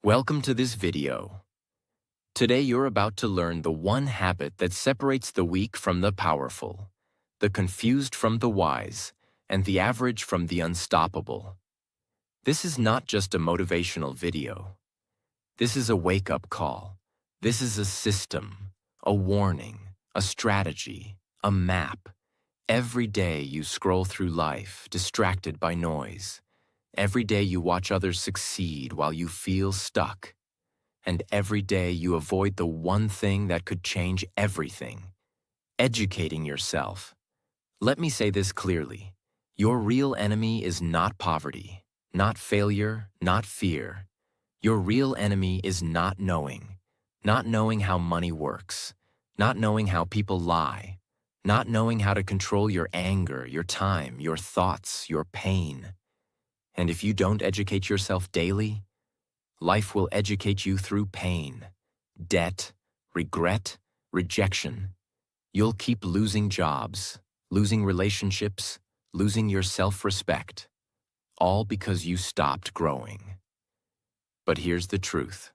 Welcome to this video. Today you're about to learn the one habit that separates the weak from the powerful, the confused from the wise, and the average from the unstoppable. This is not just a motivational video. This is a wake-up call. This is a system, a warning, a strategy, a map. Every day you scroll through life, distracted by noise. Every day you watch others succeed while you feel stuck. And every day you avoid the one thing that could change everything: educating yourself. Let me say this clearly. Your real enemy is not poverty, not failure, not fear. Your real enemy is not knowing how money works, not knowing how people lie, not knowing how to control your anger, your time, your thoughts, your pain. And if you don't educate yourself daily, life will educate you through pain, debt, regret, rejection. You'll keep losing jobs, losing relationships, losing your self-respect, all because you stopped growing. But here's the truth.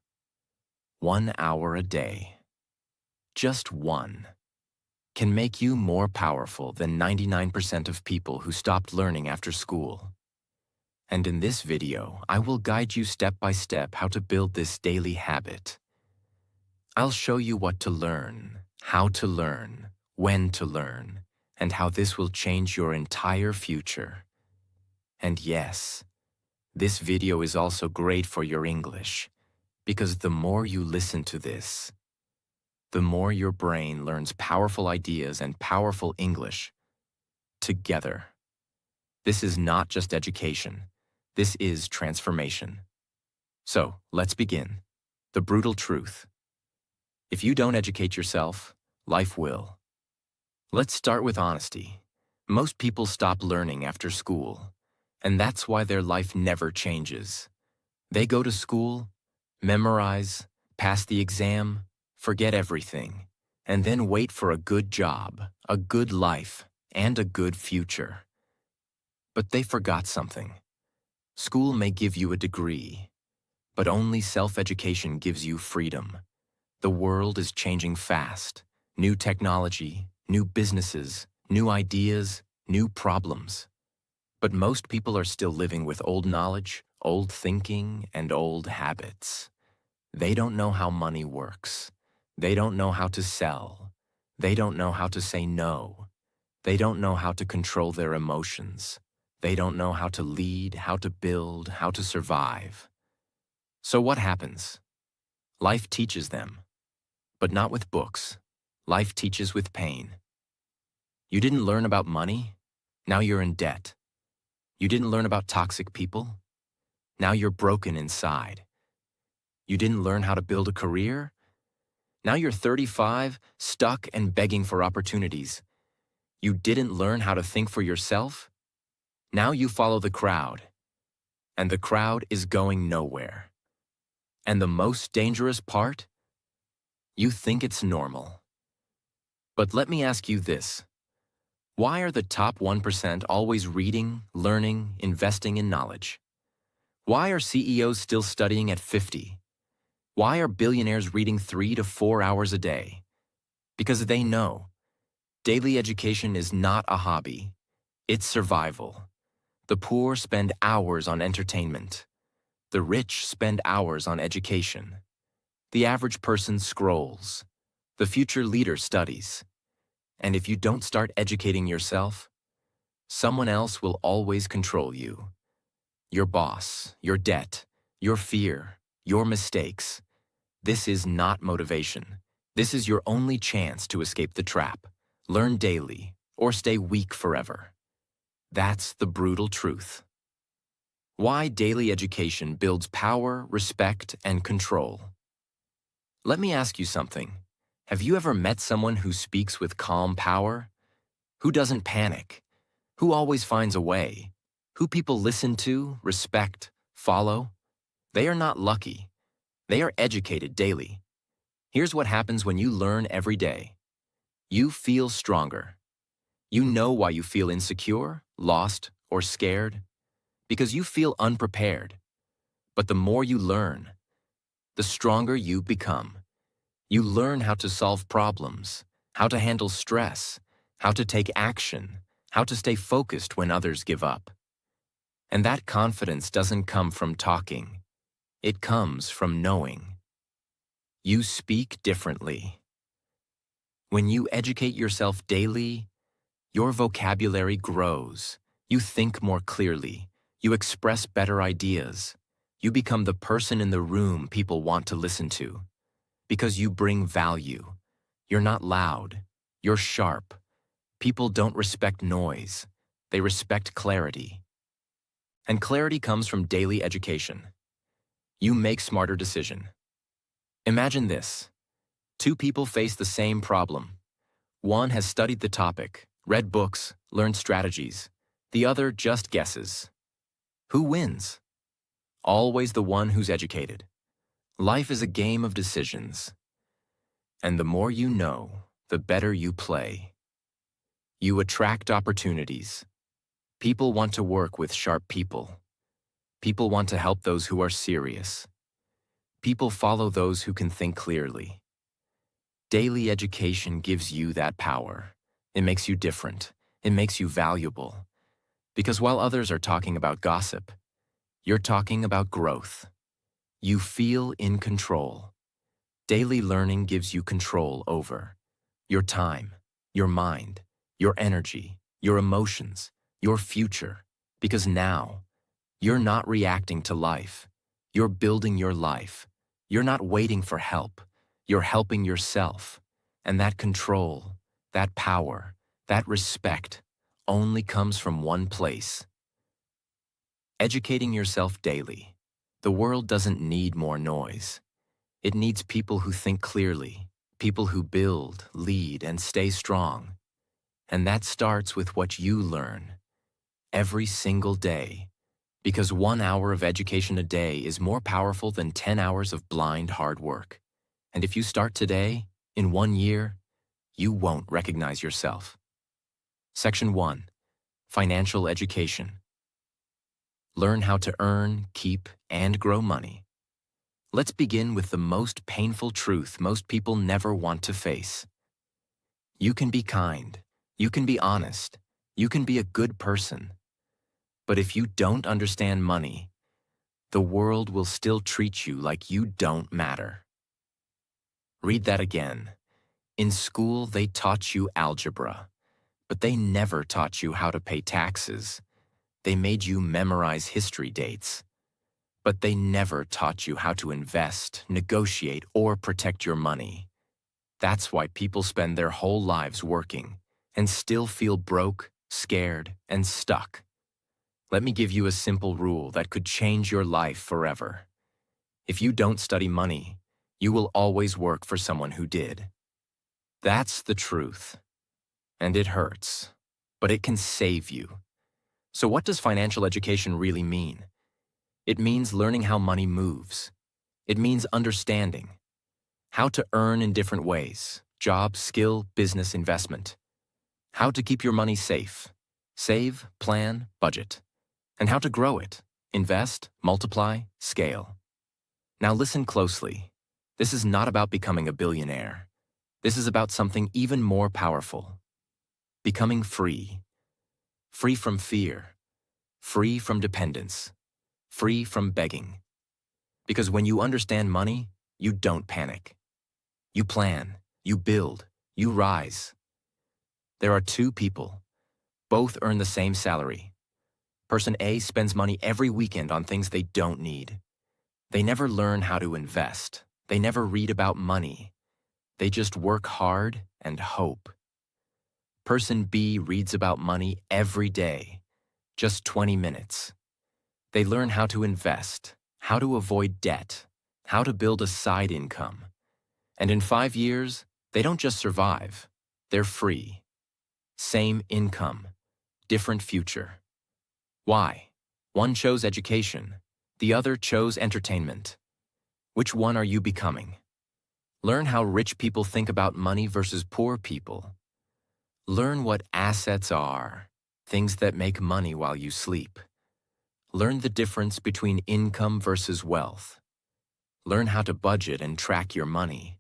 1 hour a day, just one, can make you more powerful than 99% of people who stopped learning after school. And in this video, I will guide you step by step how to build this daily habit. I'll show you what to learn, how to learn, when to learn, and how this will change your entire future. And yes, this video is also great for your English, because the more you listen to this, the more your brain learns powerful ideas and powerful English together. This is not just education. This is transformation. So, let's begin. The brutal truth. If you don't educate yourself, life will. Let's start with honesty. Most people stop learning after school, and that's why their life never changes. They go to school, memorize, pass the exam, forget everything, and then wait for a good job, a good life, and a good future. But they forgot something. School may give you a degree, but only self-education gives you freedom. The world is changing fast. New technology, new businesses, new ideas, new problems. But most people are still living with old knowledge, old thinking, and old habits. They don't know how money works. They don't know how to sell. They don't know how to say no. They don't know how to control their emotions. They don't know how to lead, how to build, how to survive. So what happens? Life teaches them, but not with books. Life teaches with pain. You didn't learn about money? Now you're in debt. You didn't learn about toxic people? Now you're broken inside. You didn't learn how to build a career? Now you're 35, stuck and begging for opportunities. You didn't learn how to think for yourself? Now you follow the crowd, and the crowd is going nowhere. And the most dangerous part? You think it's normal. But let me ask you this. Why are the top 1% always reading, learning, investing in knowledge? Why are CEOs still studying at 50? Why are billionaires reading 3 to 4 hours a day? Because they know daily education is not a hobby, it's survival. The poor spend hours on entertainment. The rich spend hours on education. The average person scrolls. The future leader studies. And if you don't start educating yourself, someone else will always control you. Your boss, your debt, your fear, your mistakes. This is not motivation. This is your only chance to escape the trap. Learn daily, or stay weak forever. That's the brutal truth. Why daily education builds power, respect, and control. Let me ask you something. Have you ever met someone who speaks with calm power? Who doesn't panic? Who always finds a way? Who people listen to, respect, follow? They are not lucky. They are educated daily. Here's what happens when you learn every day. You feel stronger. You know why you feel insecure, lost, or scared? Because you feel unprepared. But the more you learn, the stronger you become. You learn how to solve problems, how to handle stress, how to take action, how to stay focused when others give up. And that confidence doesn't come from talking. It comes from knowing. You speak differently. When you educate yourself daily, your vocabulary grows. You think more clearly. You express better ideas. You become the person in the room people want to listen to. Because you bring value. You're not loud. You're sharp. People don't respect noise. They respect clarity. And clarity comes from daily education. You make smarter decisions. Imagine this. Two people face the same problem. One has studied the topic, read books, learned strategies. The other just guesses. Who wins? Always the one who's educated. Life is a game of decisions. And the more you know, the better you play. You attract opportunities. People want to work with sharp people. People want to help those who are serious. People follow those who can think clearly. Daily education gives you that power. It makes you different. It makes you valuable. Because while others are talking about gossip, you're talking about growth. You feel in control. Daily learning gives you control over your time, your mind, your energy, your emotions, your future. Because now, you're not reacting to life. You're building your life. You're not waiting for help. You're helping yourself. And that control, that power, that respect only comes from one place. Educating yourself daily. The world doesn't need more noise. It needs people who think clearly, people who build, lead, and stay strong. And that starts with what you learn every single day. Because 1 hour of education a day is more powerful than 10 hours of blind hard work. And if you start today, in 1 year, you won't recognize yourself. Section 1. Financial education. Learn how to earn, keep, and grow money. Let's begin with the most painful truth most people never want to face. You can be kind. You can be honest. You can be a good person. But if you don't understand money, the world will still treat you like you don't matter. Read that again. In school, they taught you algebra, but they never taught you how to pay taxes. They made you memorize history dates, but they never taught you how to invest, negotiate, or protect your money. That's why people spend their whole lives working and still feel broke, scared, and stuck. Let me give you a simple rule that could change your life forever. If you don't study money, you will always work for someone who did. That's the truth. And it hurts, but it can save you. So what does financial education really mean? It means learning how money moves. It means understanding how to earn in different ways: job, skill, business, investment. How to keep your money safe, save, plan, budget. And how to grow it, invest, multiply, scale. Now listen closely. This is not about becoming a billionaire. This is about something even more powerful. Becoming free. Free from fear. Free from dependence. Free from begging. Because when you understand money, you don't panic. You plan, you build, you rise. There are two people. Both earn the same salary. Person A spends money every weekend on things they don't need. They never learn how to invest. They never read about money. They just work hard and hope. Person B reads about money every day, just 20 minutes. They learn how to invest, how to avoid debt, how to build a side income. And in 5 years, they don't just survive, they're free. Same income, different future. Why? One chose education, the other chose entertainment. Which one are you becoming? Learn how rich people think about money versus poor people. Learn what assets are, things that make money while you sleep. Learn the difference between income versus wealth. Learn how to budget and track your money.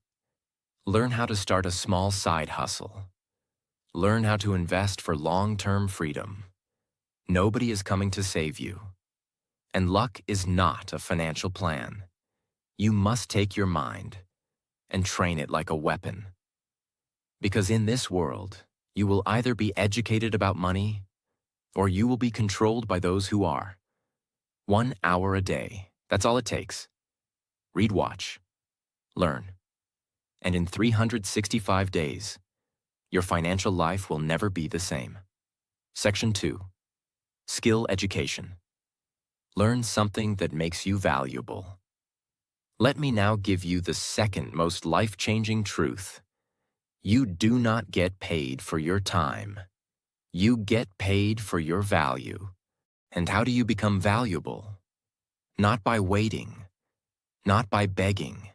Learn how to start a small side hustle. Learn how to invest for long-term freedom. Nobody is coming to save you. And luck is not a financial plan. You must take your mind and train it like a weapon. Because in this world, you will either be educated about money or you will be controlled by those who are. 1 hour a day, that's all it takes. Read, watch, learn. And in 365 days, your financial life will never be the same. Section 2. Skill education. Learn something that makes you valuable. Let me now give you the second most life-changing truth. You do not get paid for your time. You get paid for your value. And how do you become valuable? Not by waiting, not by begging,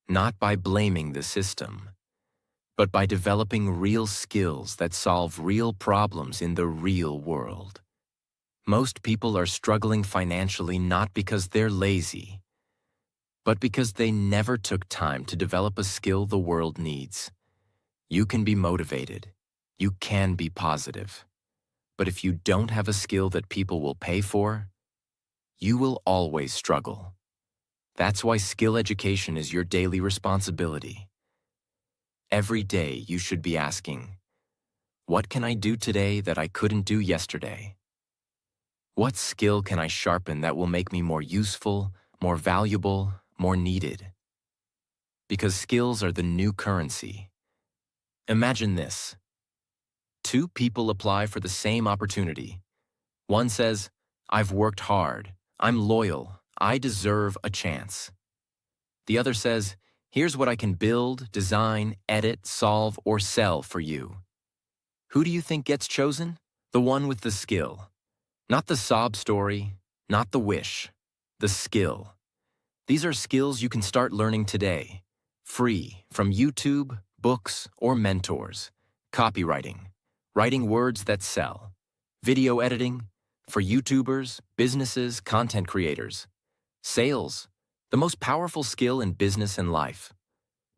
not by blaming the system, but by developing real skills that solve real problems in the real world. Most people are struggling financially not because they're lazy, but because they never took time to develop a skill the world needs. You can be motivated. You can be positive. But if you don't have a skill that people will pay for, you will always struggle. That's why skill education is your daily responsibility. Every day you should be asking, what can I do today that I couldn't do yesterday? What skill can I sharpen that will make me more useful, more valuable, more needed? Because skills are the new currency. Imagine this. 2 people apply for the same opportunity. One says, I've worked hard, I'm loyal, I deserve a chance. The other says, here's what I can build, design, edit, solve, or sell for you. Who do you think gets chosen? The one with the skill. Not the sob story, not the wish, the skill. These are skills you can start learning today, free from YouTube, books, or mentors. Copywriting, writing words that sell. Video editing, for YouTubers, businesses, content creators. Sales, the most powerful skill in business and life.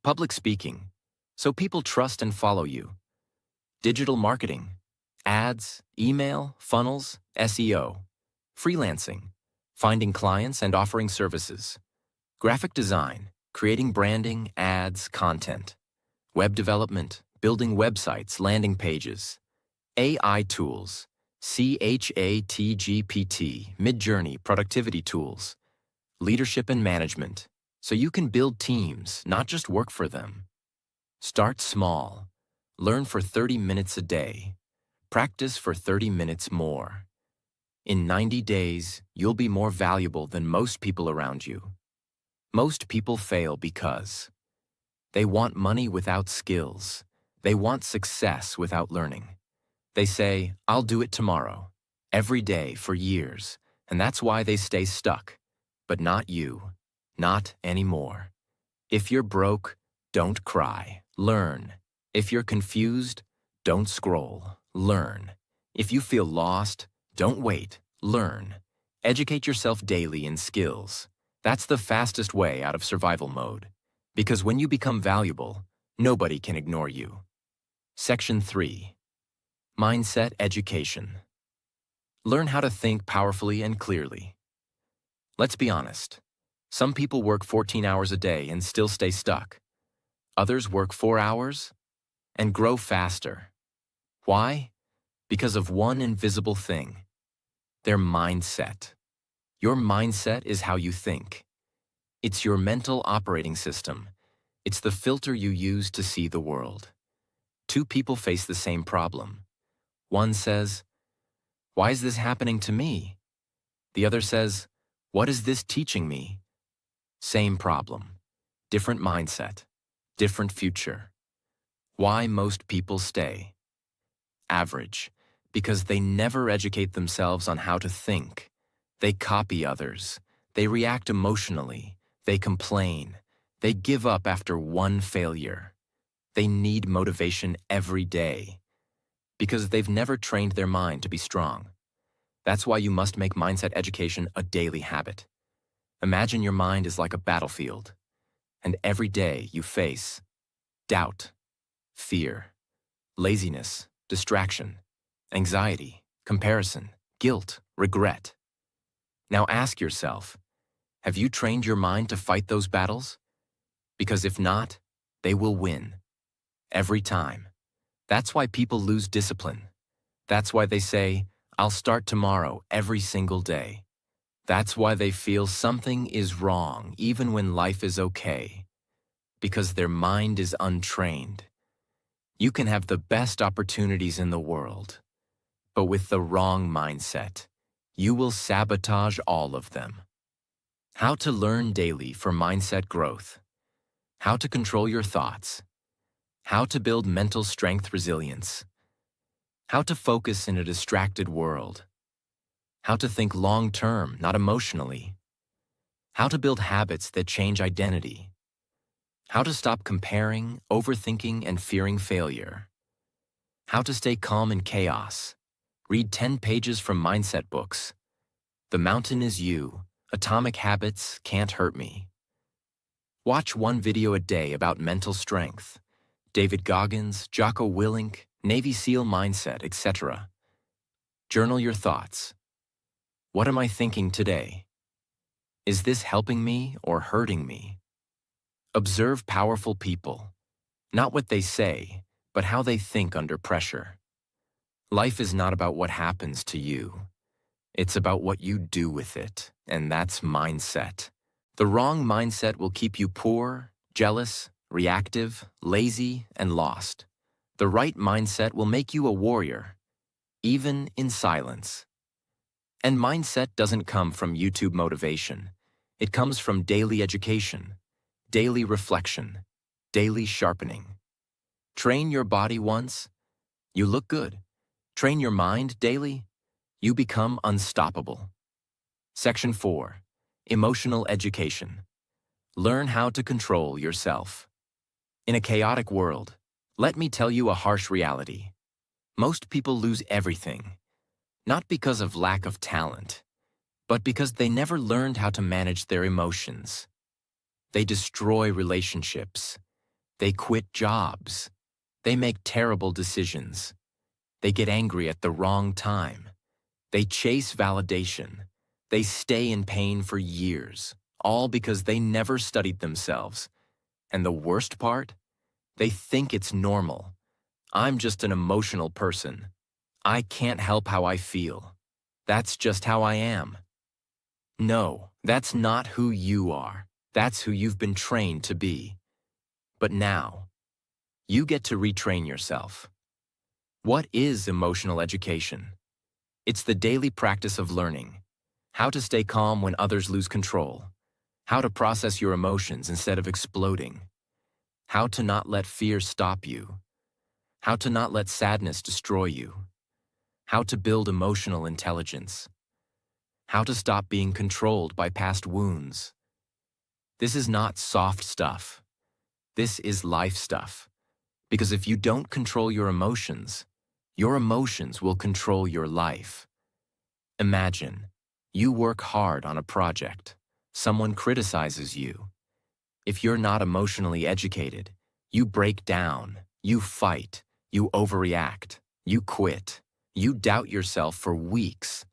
Public speaking, so people trust and follow you. Digital marketing, ads, email, funnels, SEO. Freelancing, finding clients and offering services. Graphic design, creating branding, ads, content. Web development, building websites, landing pages. AI tools, ChatGPT, Midjourney, productivity tools. Leadership and management, so you can build teams, not just work for them. Start small. Learn for 30 minutes a day. Practice for 30 minutes more. In 90 days, you'll be more valuable than most people around you. Most people fail because they want money without skills. They want success without learning. They say, I'll do it tomorrow, every day for years, and that's why they stay stuck. But not you, not anymore. If you're broke, don't cry, learn. If you're confused, don't scroll, learn. If you feel lost, don't wait, learn. Educate yourself daily in skills. That's the fastest way out of survival mode. Because when you become valuable, nobody can ignore you. Section 3. Mindset education. Learn how to think powerfully and clearly. Let's be honest. Some people work 14 hours a day and still stay stuck. Others work 4 hours and grow faster. Why? Because of one invisible thing: their mindset. Your mindset is how you think. It's your mental operating system. It's the filter you use to see the world. 2 people face the same problem. One says, why is this happening to me? The other says, what is this teaching me? Same problem, different mindset, different future. Why most people stay? Average, because they never educate themselves on how to think. They copy others. They react emotionally. They complain. They give up after one failure. They need motivation every day because they've never trained their mind to be strong. That's why you must make mindset education a daily habit. Imagine your mind is like a battlefield, and every day you face doubt, fear, laziness, distraction, anxiety, comparison, guilt, regret. Now ask yourself, have you trained your mind to fight those battles? Because if not, they will win. Every time. That's why people lose discipline. That's why they say, I'll start tomorrow every single day. That's why they feel something is wrong even when life is okay. Because their mind is untrained. You can have the best opportunities in the world, but with the wrong mindset, you will sabotage all of them. How to learn daily for mindset growth. How to control your thoughts. How to build mental strength resilience. How to focus in a distracted world. How to think long-term, not emotionally. How to build habits that change identity. How to stop comparing, overthinking, and fearing failure. How to stay calm in chaos. Read 10 pages from mindset books. The Mountain is You. Atomic Habits Can't Hurt Me. Watch one video a day about mental strength. David Goggins, Jocko Willink, Navy SEAL mindset, etc. Journal your thoughts. What am I thinking today? Is this helping me or hurting me? Observe powerful people. Not what they say, but how they think under pressure. Life is not about what happens to you. It's about what you do with it, and that's mindset. The wrong mindset will keep you poor, jealous, reactive, lazy, and lost. The right mindset will make you a warrior, even in silence. And mindset doesn't come from YouTube motivation. It comes from daily education, daily reflection, daily sharpening. Train your body once, you look good. Train your mind daily, you become unstoppable. Section 4. Emotional education. Learn how to control yourself. In a chaotic world, let me tell you a harsh reality. Most people lose everything, not because of lack of talent, but because they never learned how to manage their emotions. They destroy relationships. They quit jobs. They make terrible decisions. They get angry at the wrong time. They chase validation. They stay in pain for years, all because they never studied themselves. And the worst part? They think it's normal. I'm just an emotional person. I can't help how I feel. That's just how I am. No, that's not who you are. That's who you've been trained to be. But now, you get to retrain yourself. What is emotional education? It's the daily practice of learning. How to stay calm when others lose control. How to process your emotions instead of exploding. How to not let fear stop you. How to not let sadness destroy you. How to build emotional intelligence. How to stop being controlled by past wounds. This is not soft stuff. This is life stuff. Because if you don't control your emotions will control your life. Imagine, you work hard on a project. Someone criticizes you. If you're not emotionally educated, you break down, you fight, you overreact, you quit, you doubt yourself for weeks.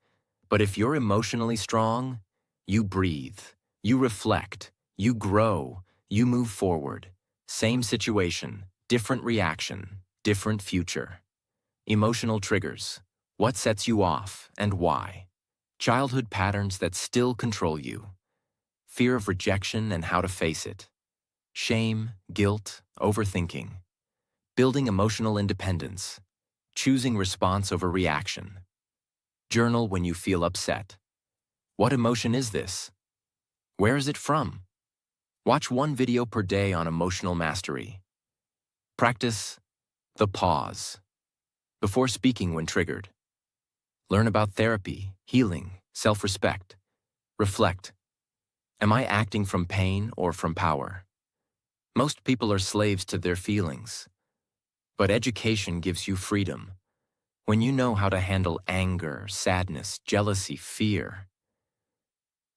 But if you're emotionally strong, you breathe, you reflect, you grow, you move forward. Same situation, different reaction, different future. Emotional triggers. What sets you off and why? Childhood patterns that still control you. Fear of rejection and how to face it. Shame, guilt, overthinking. Building emotional independence. Choosing response over reaction. Journal when you feel upset. What emotion is this? Where is it from? Watch one video per day on emotional mastery. Practice the pause before speaking when triggered. Learn about therapy, healing, self-respect. Reflect. Am I acting from pain or from power? Most people are slaves to their feelings. But education gives you freedom. When you know how to handle anger, sadness, jealousy, fear,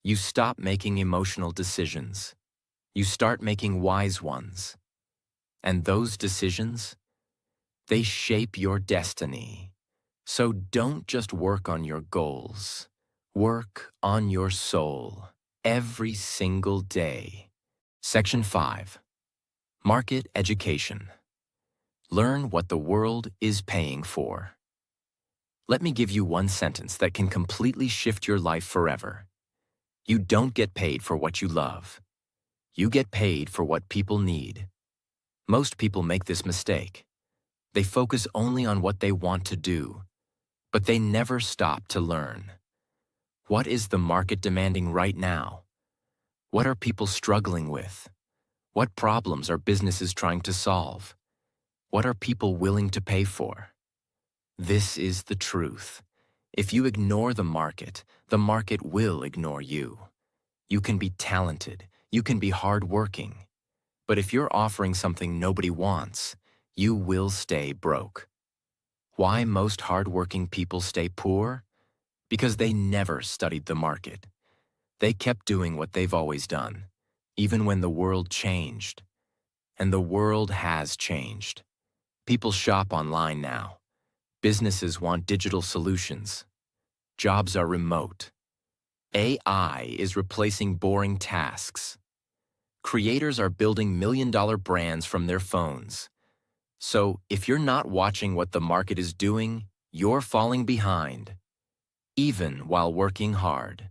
You stop making emotional decisions. You start making wise ones. And those decisions, they shape your destiny. So don't just work on your goals. Work on your soul every single day. Section 5. Market Education. Learn what the world is paying for. Let me give you one sentence that can completely shift your life forever. You don't get paid for what you love. You get paid for what people need. Most people make this mistake. They focus only on what they want to do, but they never stop to learn. What is the market demanding right now? What are people struggling with? What problems are businesses trying to solve? What are people willing to pay for? This is the truth. If you ignore the market will ignore you. You can be talented, you can be hardworking, but if you're offering something nobody wants, you will stay broke. Why most hardworking people stay poor? Because they never studied the market. They kept doing what they've always done, even when the world changed. And the world has changed. People shop online now. Businesses want digital solutions. Jobs are remote. AI is replacing boring tasks. Creators are building million-dollar brands from their phones. So, if you're not watching what the market is doing, you're falling behind, even while working hard.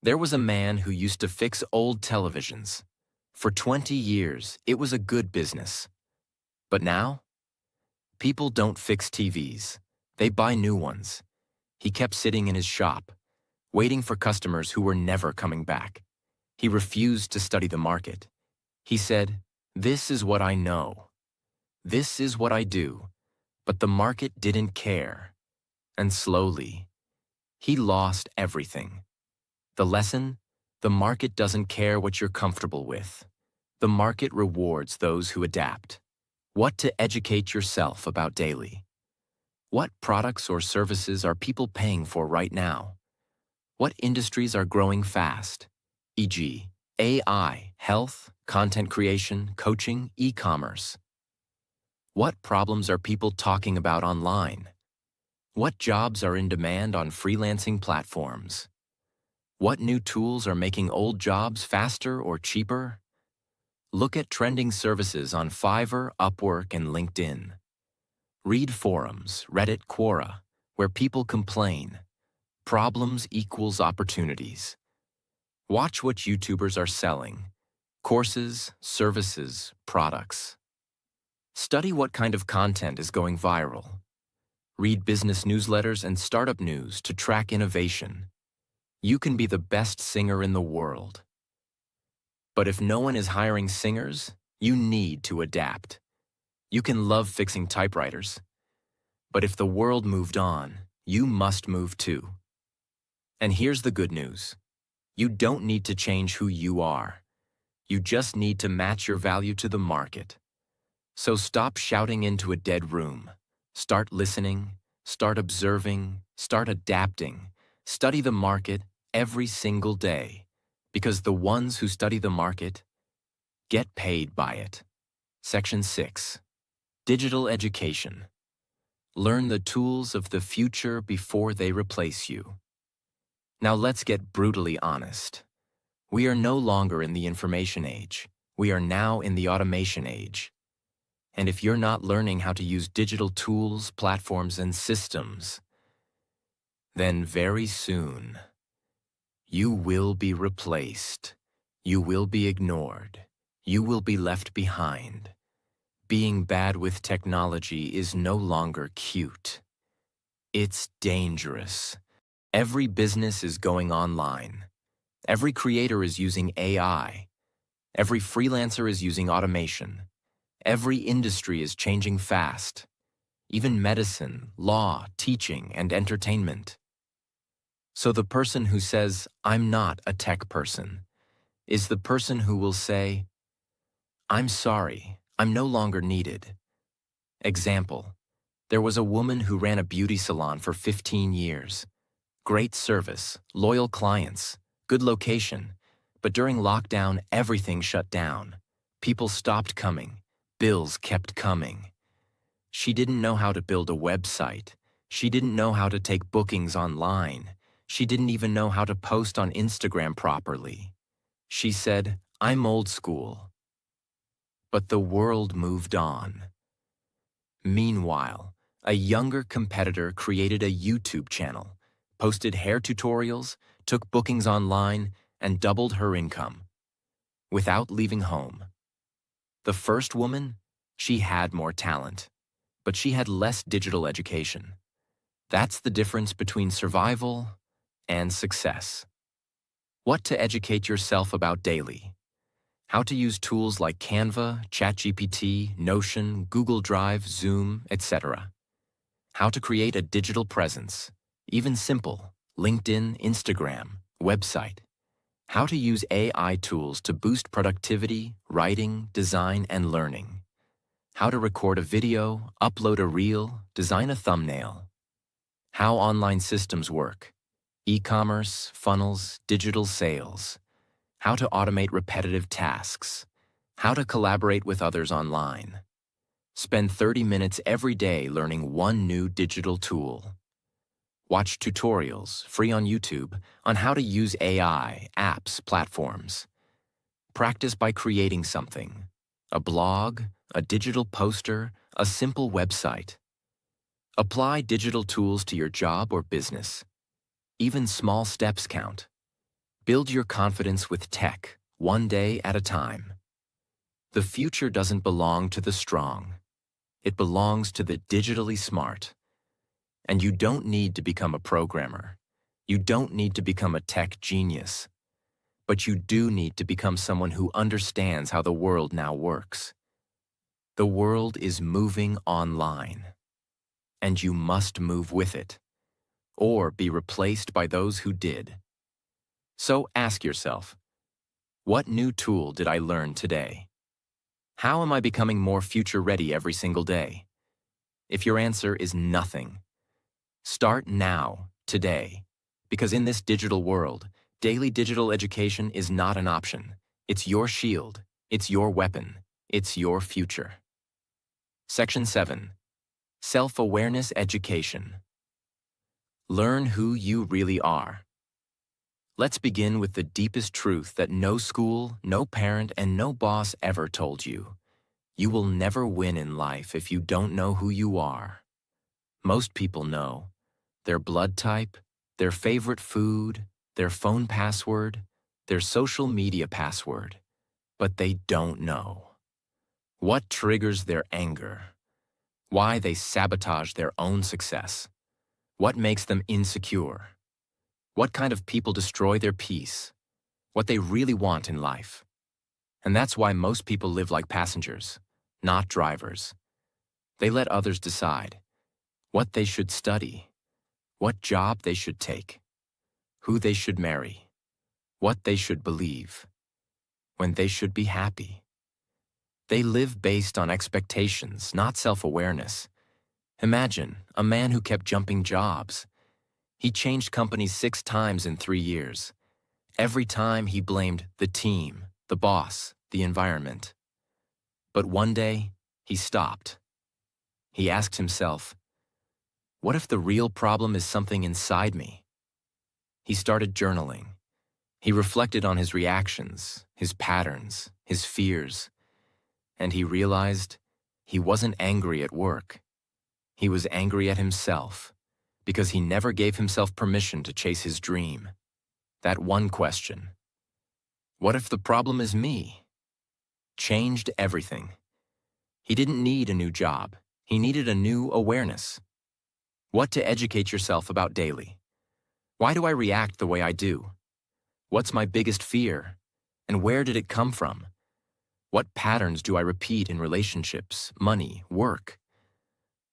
There was a man who used to fix old televisions. For 20 years, it was a good business. But now, people don't fix TVs. They buy new ones. He kept sitting in his shop, waiting for customers who were never coming back. He refused to study the market. He said, "This is what I know. This is what I do." But the market didn't care. And slowly, he lost everything. The lesson? The market doesn't care what you're comfortable with. The market rewards those who adapt. What to educate yourself about daily. What products or services are people paying for right now? What industries are growing fast? E.g., AI, health, content creation, coaching, e-commerce. What problems are people talking about online? What jobs are in demand on freelancing platforms? What new tools are making old jobs faster or cheaper? Look at trending services on Fiverr, Upwork, and LinkedIn. Read forums, Reddit, Quora, where people complain. Problems equals opportunities. Watch what YouTubers are selling. Courses, services, products. Study what kind of content is going viral. Read business newsletters and startup news to track innovation. You can be the best singer in the world. But if no one is hiring singers, you need to adapt. You can love fixing typewriters. But if the world moved on, you must move too. And here's the good news. You don't need to change who you are. You just need to match your value to the market. So stop shouting into a dead room. Start listening, start observing, start adapting. Study the market every single day, because the ones who study the market get paid by it. Section 6. Digital Education. Learn the tools of the future before they replace you. Now let's get brutally honest. We are no longer in the information age. We are now in the automation age. And if you're not learning how to use digital tools, platforms, and systems, then very soon, you will be replaced. You will be ignored. You will be left behind. Being bad with technology is no longer cute. It's dangerous. Every business is going online. Every creator is using AI. Every freelancer is using automation. Every industry is changing fast. Even medicine, law, teaching, and entertainment. So the person who says, "I'm not a tech person," is the person who will say, "I'm sorry, I'm no longer needed." Example, there was a woman who ran a beauty salon for 15 years. Great service, loyal clients, Good location. But during lockdown, everything shut down. People stopped coming. Bills kept coming. She didn't know how to build a website. She didn't know how to take bookings online. She didn't even know how to post on Instagram properly. She said, "I'm old school." But the world moved on. Meanwhile, a younger competitor created a YouTube channel, posted hair tutorials, took bookings online, and doubled her income without leaving home. The first woman, she had more talent, but she had less digital education. That's the difference between survival and success. What to educate yourself about daily. How to use tools like Canva, ChatGPT, Notion, Google Drive, Zoom, etc. How to create a digital presence, even simple, LinkedIn, Instagram, website. How to use AI tools to boost productivity, writing, design, and learning. How to record a video, upload a reel, design a thumbnail. How online systems work. E-commerce, funnels, digital sales. How to automate repetitive tasks. How to collaborate with others online. Spend 30 minutes every day learning one new digital tool. Watch tutorials, free on YouTube, on how to use AI, apps, platforms. Practice by creating something. A blog, a digital poster, a simple website. Apply digital tools to your job or business. Even small steps count. Build your confidence with tech, one day at a time. The future doesn't belong to the strong. It belongs to the digitally smart. And you don't need to become a programmer. You don't need to become a tech genius. But you do need to become someone who understands how the world now works. The world is moving online. And you must move with it, or be replaced by those who did. So ask yourself, what new tool did I learn today? How am I becoming more future-ready every single day? If your answer is nothing, start now, today, because in this digital world, daily digital education is not an option. It's your shield, it's your weapon, it's your future. Section 7. Self-awareness education. Learn who you really are. Let's begin with the deepest truth that no school, no parent, and no boss ever told you. You will never win in life if you don't know who you are. Most people know their blood type, their favorite food, their phone password, their social media password, but they don't know what triggers their anger, why they sabotage their own success, what makes them insecure, what kind of people destroy their peace, what they really want in life. And that's why most people live like passengers, not drivers. They let others decide what they should study, what job they should take, who they should marry, what they should believe, when they should be happy. They live based on expectations, not self-awareness. Imagine a man who kept jumping jobs. He changed companies 6 times in 3 years. Every time he blamed the team, the boss, the environment. But one day, he stopped. He asked himself, what if the real problem is something inside me? He started journaling. He reflected on his reactions, his patterns, his fears, and he realized he wasn't angry at work. He was angry at himself because he never gave himself permission to chase his dream. That one question, what if the problem is me? Changed everything. He didn't need a new job. He needed a new awareness. What to educate yourself about daily. Why do I react the way I do? What's my biggest fear? And where did it come from? What patterns do I repeat in relationships, money, work?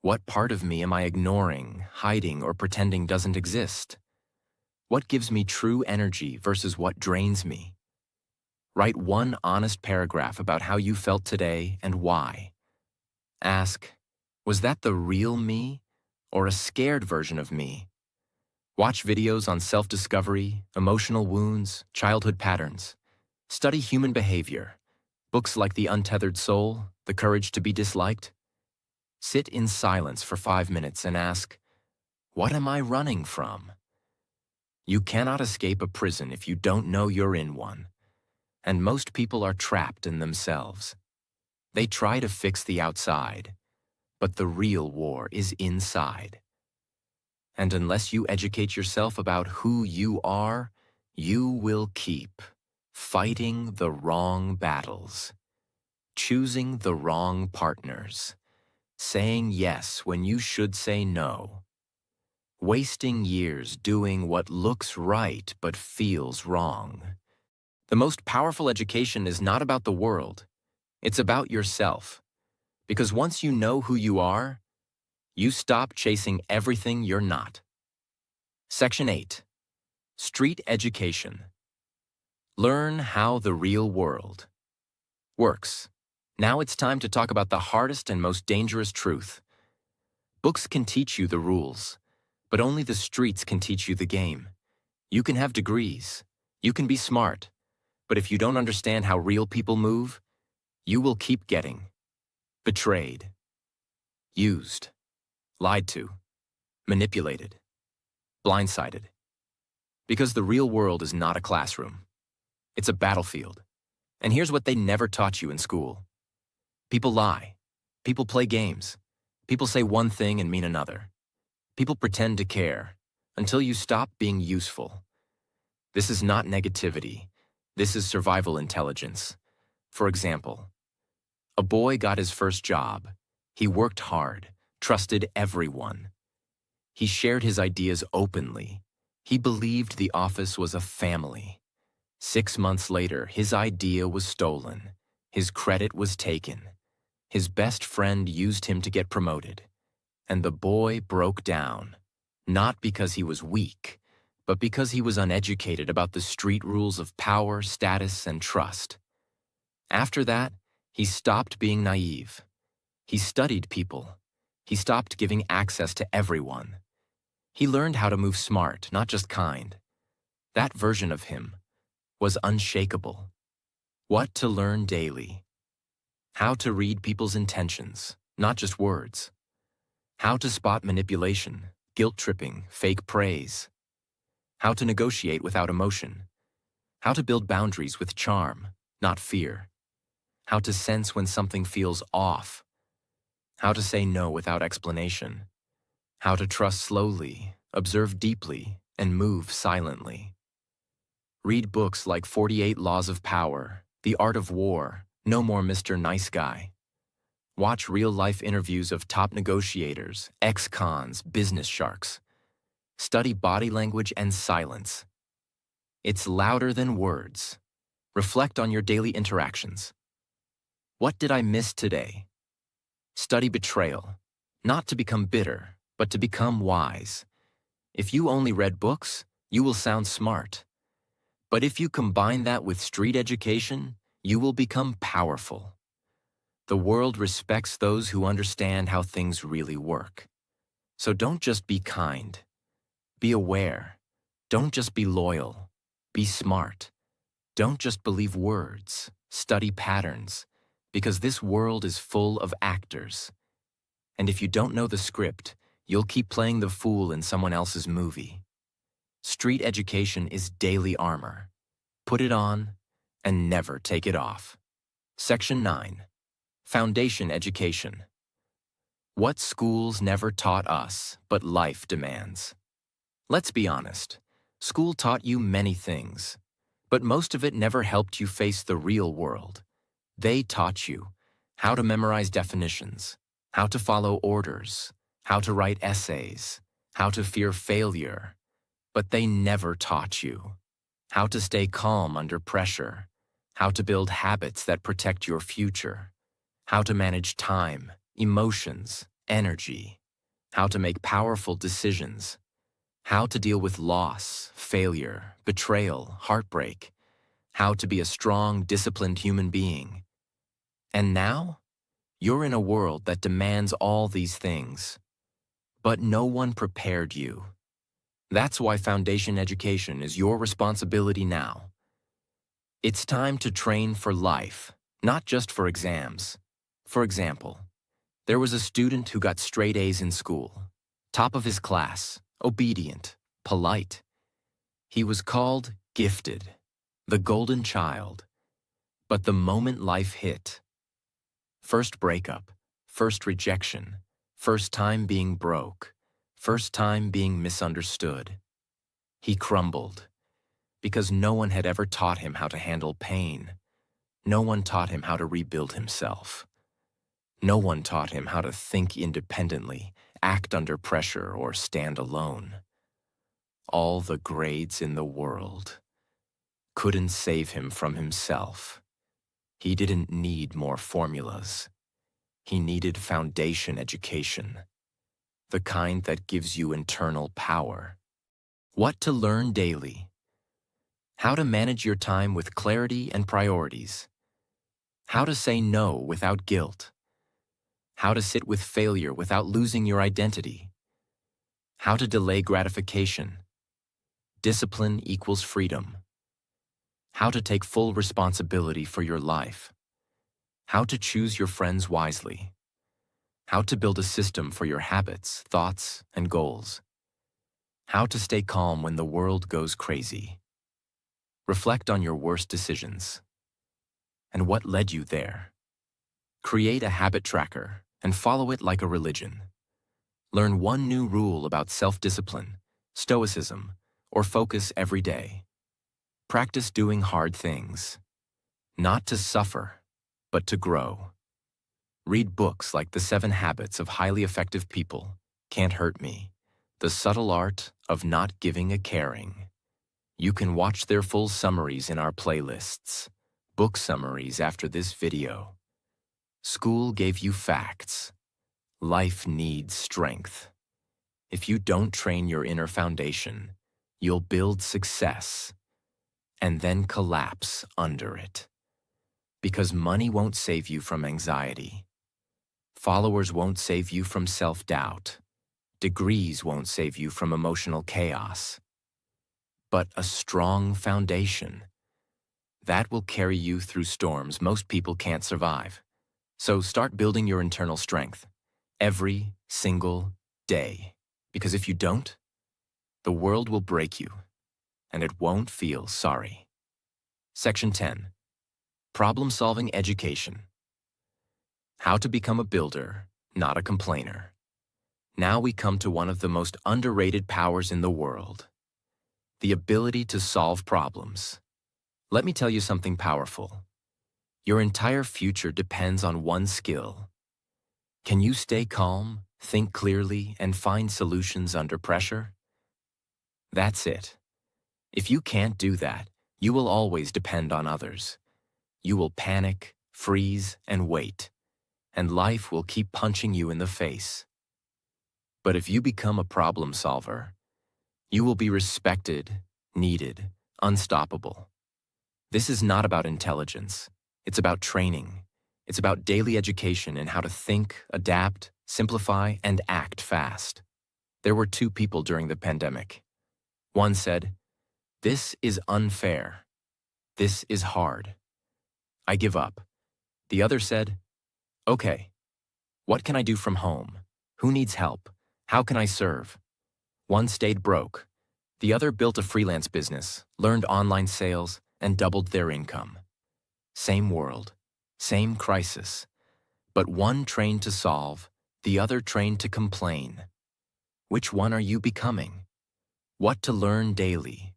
What part of me am I ignoring, hiding, or pretending doesn't exist? What gives me true energy versus what drains me? Write one honest paragraph about how you felt today and why. Ask, was that the real me or a scared version of me? Watch videos on self-discovery, emotional wounds, childhood patterns. Study human behavior. Books like The Untethered Soul, The Courage to be Disliked. Sit in silence for 5 minutes and ask, what am I running from? You cannot escape a prison if you don't know you're in one. And most people are trapped in themselves. They try to fix the outside, but the real war is inside. And unless you educate yourself about who you are, you will keep fighting the wrong battles, choosing the wrong partners, saying yes when you should say no, wasting years doing what looks right but feels wrong. The most powerful education is not about the world, it's about yourself. Because once you know who you are, you stop chasing everything you're not. Section 8. Street Education. Learn how the real world works. Now it's time to talk about the hardest and most dangerous truth. Books can teach you the rules, but only the streets can teach you the game. You can have degrees, you can be smart, but if you don't understand how real people move, you will keep getting betrayed, used, lied to, manipulated, blindsided. Because the real world is not a classroom. It's a battlefield. And here's what they never taught you in school. People lie. People play games. People say one thing and mean another. People pretend to care until you stop being useful. This is not negativity. This is survival intelligence. For example, a boy got his first job. He worked hard, trusted everyone. He shared his ideas openly. He believed the office was a family. 6 months later, his idea was stolen. His credit was taken. His best friend used him to get promoted. And the boy broke down, not because he was weak, but because he was uneducated about the street rules of power, status, and trust. After that, he stopped being naive. He studied people. He stopped giving access to everyone. He learned how to move smart, not just kind. That version of him was unshakable. What to learn daily. How to read people's intentions, not just words. How to spot manipulation, guilt-tripping, fake praise. How to negotiate without emotion. How to build boundaries with charm, not fear. How to sense when something feels off. How to say no without explanation. How to trust slowly, observe deeply, and move silently. Read books like 48 Laws of Power, The Art of War, No More Mr. Nice Guy. Watch real-life interviews of top negotiators, ex-cons, business sharks. Study body language and silence. It's louder than words. Reflect on your daily interactions. What did I miss today? Study betrayal, not to become bitter, but to become wise. If you only read books, you will sound smart. But if you combine that with street education, you will become powerful. The world respects those who understand how things really work. So don't just be kind. Be aware. Don't just be loyal. Be smart. Don't just believe words. Study patterns. Because this world is full of actors. And if you don't know the script, you'll keep playing the fool in someone else's movie. Street education is daily armor. Put it on and never take it off. Section 9. Foundation Education. What schools never taught us, but life demands. Let's be honest. School taught you many things, but most of it never helped you face the real world. They taught you how to memorize definitions, how to follow orders, how to write essays, how to fear failure, but they never taught you how to stay calm under pressure, how to build habits that protect your future, how to manage time, emotions, energy, how to make powerful decisions, how to deal with loss, failure, betrayal, heartbreak, how to be a strong, disciplined human being. And now, you're in a world that demands all these things, but no one prepared you. That's why foundation education is your responsibility now. It's time to train for life, not just for exams. For example, there was a student who got straight A's in school, top of his class, obedient, polite. He was called gifted, the golden child. But the moment life hit, first breakup, first rejection, first time being broke, first time being misunderstood, he crumbled because no one had ever taught him how to handle pain. No one taught him how to rebuild himself. No one taught him how to think independently, act under pressure, or stand alone. All the grades in the world couldn't save him from himself. He didn't need more formulas. He needed foundation education, the kind that gives you internal power. What to learn daily. How to manage your time with clarity and priorities. How to say no without guilt. How to sit with failure without losing your identity. How to delay gratification. Discipline equals freedom. How to take full responsibility for your life. How to choose your friends wisely. How to build a system for your habits, thoughts, and goals. How to stay calm when the world goes crazy. Reflect on your worst decisions and what led you there. Create a habit tracker and follow it like a religion. Learn one new rule about self-discipline, stoicism, or focus every day. Practice doing hard things, not to suffer, but to grow. Read books like The 7 Habits of Highly Effective People, Can't Hurt Me, The Subtle Art of Not Giving a Caring. You can watch their full summaries in our playlists, book summaries after this video. School gave you facts. Life needs strength. If you don't train your inner foundation, you'll build success and then collapse under it. Because money won't save you from anxiety. Followers won't save you from self-doubt. Degrees won't save you from emotional chaos. But a strong foundation, that will carry you through storms most people can't survive. So start building your internal strength every single day. Because if you don't, the world will break you, and it won't feel sorry. Section 10. Problem-solving education. How to become a builder, not a complainer. Now we come to one of the most underrated powers in the world. The ability to solve problems. Let me tell you something powerful. Your entire future depends on one skill. Can you stay calm, think clearly, and find solutions under pressure? That's it. If you can't do that, you will always depend on others. You will panic, freeze, and wait, and life will keep punching you in the face. But if you become a problem solver, you will be respected, needed, unstoppable. This is not about intelligence. It's about training. It's about daily education in how to think, adapt, simplify, and act fast. There were 2 people during the pandemic. One said, "This is unfair. This is hard. I give up." The other said, "Okay, what can I do from home? Who needs help? How can I serve?" One stayed broke. The other built a freelance business, learned online sales, and doubled their income. Same world, same crisis, but one trained to solve, the other trained to complain. Which one are you becoming? What to learn daily?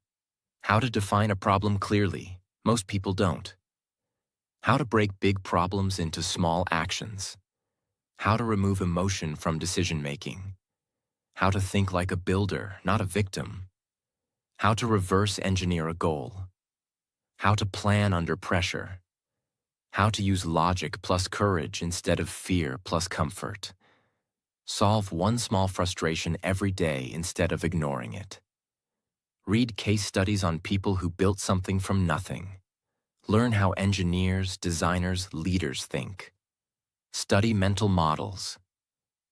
How to define a problem clearly? Most people don't. How to break big problems into small actions? How to remove emotion from decision-making? How to think like a builder, not a victim? How to reverse engineer a goal? How to plan under pressure? How to use logic plus courage instead of fear plus comfort? Solve one small frustration every day instead of ignoring it. Read case studies on people who built something from nothing. Learn how engineers, designers, leaders think. Study mental models.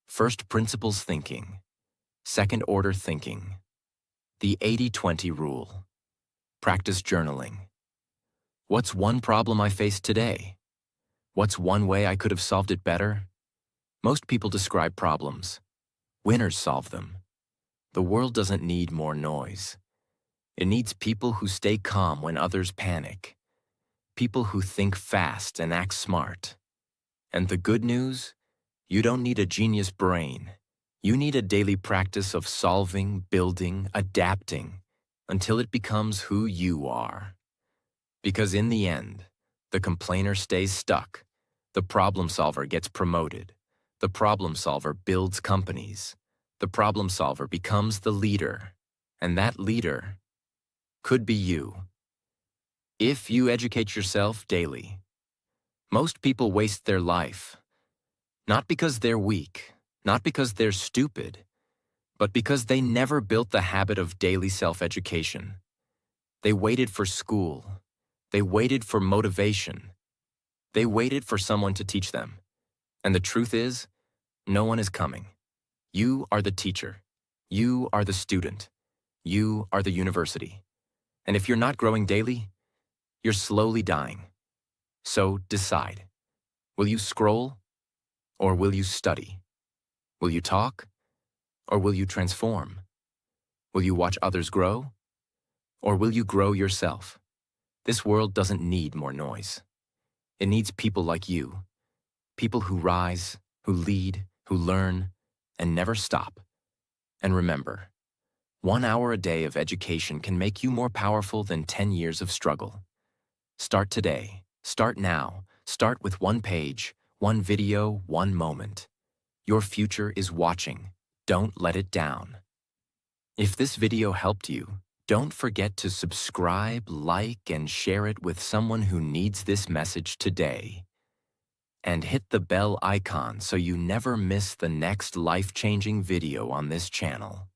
First principles thinking. Second order thinking. The 80-20 rule. Practice journaling. What's one problem I faced today? What's one way I could have solved it better? Most people describe problems. Winners solve them. The world doesn't need more noise. It needs people who stay calm when others panic. People who think fast and act smart. And the good news? You don't need a genius brain. You need a daily practice of solving, building, adapting, until it becomes who you are. Because in the end, the complainer stays stuck. The problem solver gets promoted. The problem solver builds companies. The problem solver becomes the leader. And that leader could be you. If you educate yourself daily. Most people waste their life. Not because they're weak, not because they're stupid, but because they never built the habit of daily self-education. They waited for school. They waited for motivation. They waited for someone to teach them. And the truth is, no one is coming. You are the teacher. You are the student. You are the university. And if you're not growing daily, you're slowly dying. So decide. Will you scroll? Or will you study? Will you talk? Or will you transform? Will you watch others grow? Or will you grow yourself? This world doesn't need more noise. It needs people like you. People who rise, who lead, who learn, and never stop. And remember, 1 hour a day of education can make you more powerful than 10 years of struggle. Start today. Start now. Start with one page, one video, one moment. Your future is watching. Don't let it down. If this video helped you, don't forget to subscribe, like, and share it with someone who needs this message today. And hit the bell icon so you never miss the next life-changing video on this channel.